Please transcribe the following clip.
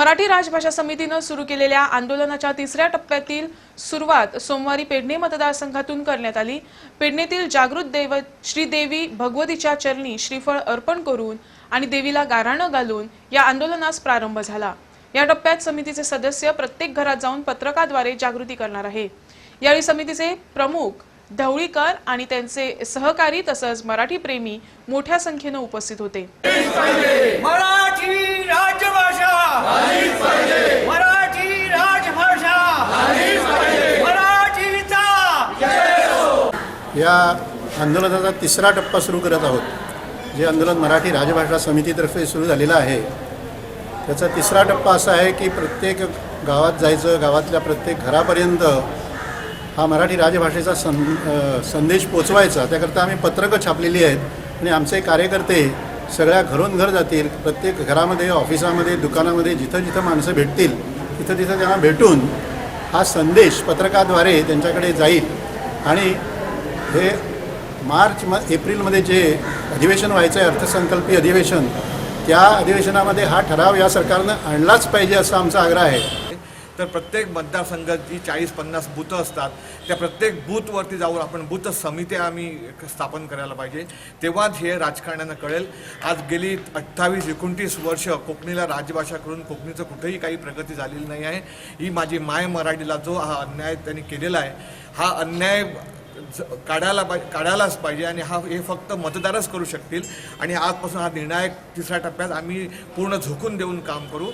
मराठी राजभाषा समितीने सुरू केलेल्या आंदोलनाच्या तिसऱ्या टप्प्यातील सुरुवात सोमवारी पेडणे मतदारसंघातून करण्यात आली। पेडणेतील जागृत दैवत श्रीदेवी भगवतीच्या चरणी श्रीफळ अर्पण करून आणि देवीला गाराणं घालून या आंदोलनास प्रारंभ झाला। या टप्प्यात समितीचे सदस्य प्रत्येक घरात जाऊन पत्रकाद्वारे जागृती करणार आहे। यावेळी समितीचे प्रमुख ढवळीकर आणि त्यांचे सहकारी तसंच मराठी प्रेमी मोठ्या संख्येने उपस्थित होते। मराठी राजभाषा मराठी राजभाषा मराठीचा या आंदोलनाचा तिसरा टप्पा सुरू करत आहोत। जे आंदोलन मराठी राजभाषा समितीतर्फे सुरू झालेलं आहे त्याचा तिसरा टप्पा असा आहे की प्रत्येक गावात जायचं, गावातल्या प्रत्येक घरापर्यंत हा मराठी राजभाषेचा संदेश पोचवायचा। त्याकरता आम्ही पत्रकं छापलेली आहेत आणि आमचे कार्यकर्ते सगळ्या घरोन घर जातील। प्रत्येक घरामध्ये, ऑफिसामध्ये, दुकानामध्ये जिथं जिथं माणसं भेटतील तिथं तिथं त्यांना भेटून हा संदेश पत्रकाद्वारे त्यांच्याकडे जाईल। आणि हे एप्रिलमध्ये जे अधिवेशन व्हायचं आहे, अर्थसंकल्पीय अधिवेशन, त्या अधिवेशनामध्ये हा ठराव या सरकारनं आणलाच पाहिजे असा आमचा आग्रह आहे। तर प्रत्येक मतदारसंघात जी 40-50 बूथ असतात त्या प्रत्येक बूथवरती जाऊन आपण बूथ समित्या आम्ही स्थापन करायला पाहिजे, तेव्हाच हे राजकारण्यांना कळेल। आज गेली 28-29 वर्ष कोकणीला राजभाषा करून कोकणीचं कुठेही काही प्रगती झालेली नाही आहे। ही माझी माय मराठीला जो हा अन्याय त्यांनी केलेला आहे, हा अन्याय काढायलाच पाहिजे आणि हे फक्त मतदारच करू शकतील। आणि आजपासून हा निर्णायक तिसऱ्या टप्प्यात आम्ही पूर्ण झोकून देऊन काम करू।